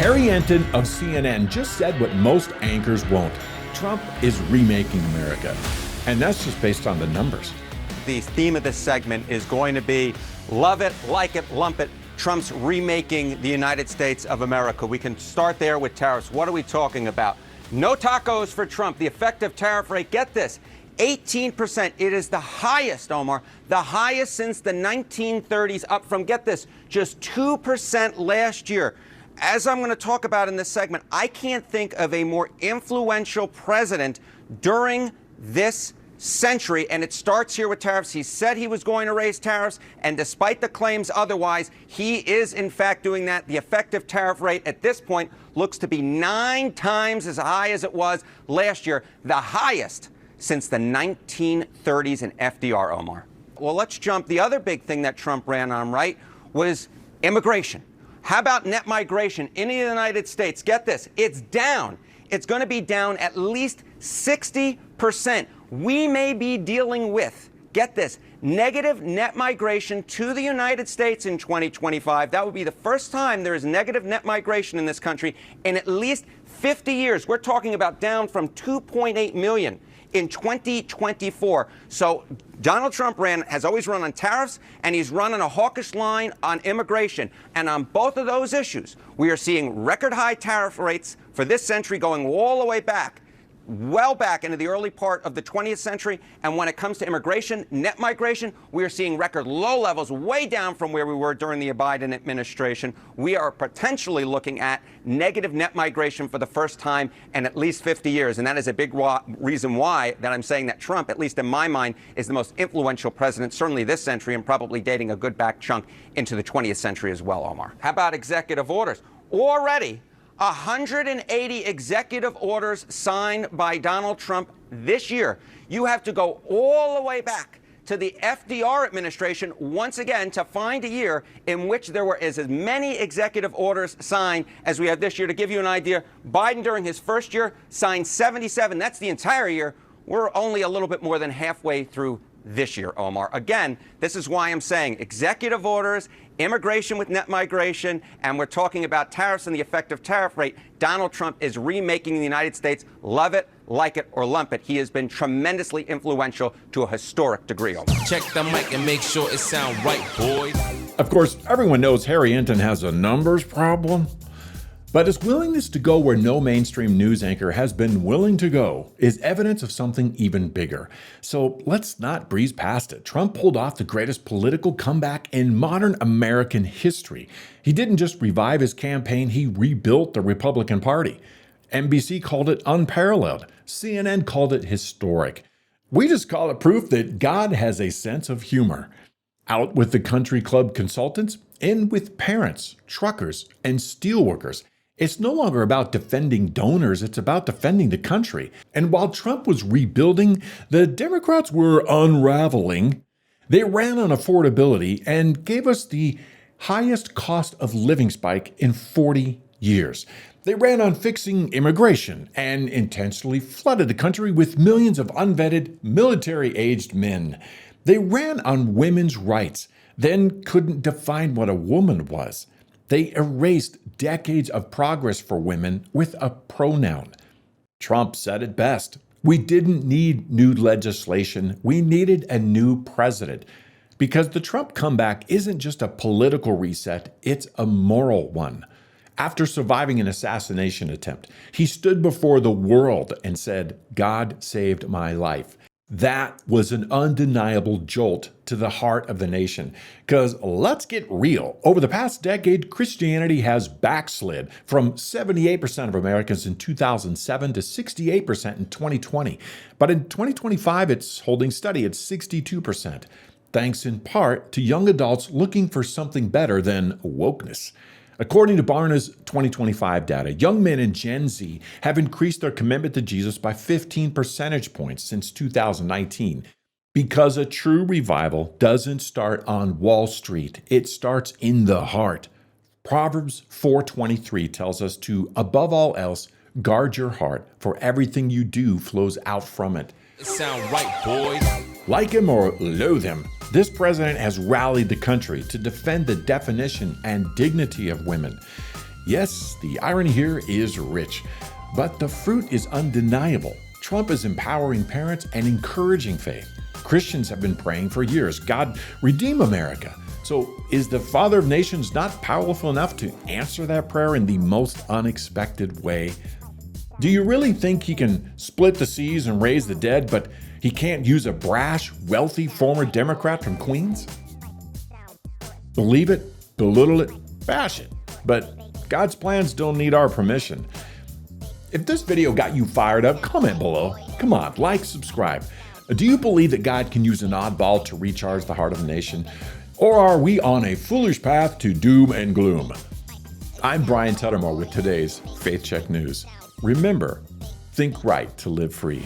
Harry Enten of CNN just said what most anchors won't. Trump is remaking America. And that's just based on the numbers. The theme of this segment is going to be love it, like it, lump it. Trump's remaking the United States of America. We can start there with tariffs. What are we talking about? No tacos for Trump. The effective tariff rate, get this, 18%. It is the highest, Omar, the highest since the 1930s, up from, get this, just 2% last year. As I'm going to talk about in this segment, I can't think of a more influential president during this century, and it starts here with tariffs. He said he was going to raise tariffs, and despite the claims otherwise, he is in fact doing that. The effective tariff rate at this point looks to be 9 times as high as it was last year, the highest since the 1930s in FDR, Omar. Well, let's jump. The other big thing that Trump ran on, right, was immigration. How about net migration into the United States? Get this, it's down. It's going to be down at least 60%. We may be dealing with, get this, negative net migration to the United States in 2025. That would be the first time there is negative net migration in this country in at least 50 years. We're talking about down from 2.8 million in 2024. So Donald Trump has always run on tariffs, and he's run on a hawkish line on immigration. And on both of those issues, we are seeing record high tariff rates for this century going all the way back, well back into the early part of the 20th century. And when it comes to immigration, net migration, we are seeing record low levels, way down from where we were during the Biden administration. We are potentially looking at negative net migration for the first time in at least 50 years. And that is a big reason why that I'm saying that Trump, at least in my mind, is the most influential president, certainly this century, and probably dating a good back chunk into the 20th century as well, Omar. How about executive orders? Already, 180 executive orders signed by Donald Trump this year. You have to go all the way back to the FDR administration once again to find a year in which there were as many executive orders signed as we have this year. To give you an idea, Biden during his first year signed 77. That's the entire year. We're only a little bit more than halfway through this year, Omar. Again, this is why I'm saying executive orders, immigration with net migration, and we're talking about tariffs and the effective tariff rate. Donald Trump is remaking the United States. Love it, like it, or lump it. He has been tremendously influential to a historic degree, Omar. Check the mic and make sure it sound right, boys. Of course, everyone knows Harry Enten has a numbers problem. But his willingness to go where no mainstream news anchor has been willing to go is evidence of something even bigger. So let's not breeze past it. Trump pulled off the greatest political comeback in modern American history. He didn't just revive his campaign, he rebuilt the Republican Party. NBC called it unparalleled. CNN called it historic. We just call it proof that God has a sense of humor. Out with the country club consultants, in with parents, truckers, and steelworkers. It's no longer about defending donors, it's about defending the country. And while Trump was rebuilding, the Democrats were unraveling. They ran on affordability and gave us the highest cost of living spike in 40 years. They ran on fixing immigration and intentionally flooded the country with millions of unvetted, military-aged men. They ran on women's rights, then couldn't define what a woman was. They erased decades of progress for women with a pronoun. Trump said it best. We didn't need new legislation. We needed a new president. Because the Trump comeback isn't just a political reset, it's a moral one. After surviving an assassination attempt, he stood before the world and said, "God saved my life." That was an undeniable jolt to the heart of the nation. Because let's get real. Over the past decade, Christianity has backslid from 78% of Americans in 2007 to 68% in 2020. But in 2025, it's holding steady at 62%, thanks in part to young adults looking for something better than wokeness. According to Barna's 2025 data, young men in Gen Z have increased their commitment to Jesus by 15 percentage points since 2019. Because a true revival doesn't start on Wall Street, it starts in the heart. Proverbs 4:23 tells us to, above all else, guard your heart, for everything you do flows out from it. It sound right, boys. Like him or loathe him, this president has rallied the country to defend the definition and dignity of women. Yes, the irony here is rich, but the fruit is undeniable. Trump is empowering parents and encouraging faith. Christians have been praying for years, God, redeem America. So is the Father of Nations not powerful enough to answer that prayer in the most unexpected way? Do you really think he can split the seas and raise the dead, but he can't use a brash, wealthy former Democrat from Queens? Believe it, belittle it, bash it. But God's plans don't need our permission. If this video got you fired up, comment below. Come on, like, subscribe. Do you believe that God can use an oddball to recharge the heart of a nation? Or are we on a foolish path to doom and gloom? I'm Brian Tuttermore with today's Faith Check News. Remember, think right to live free.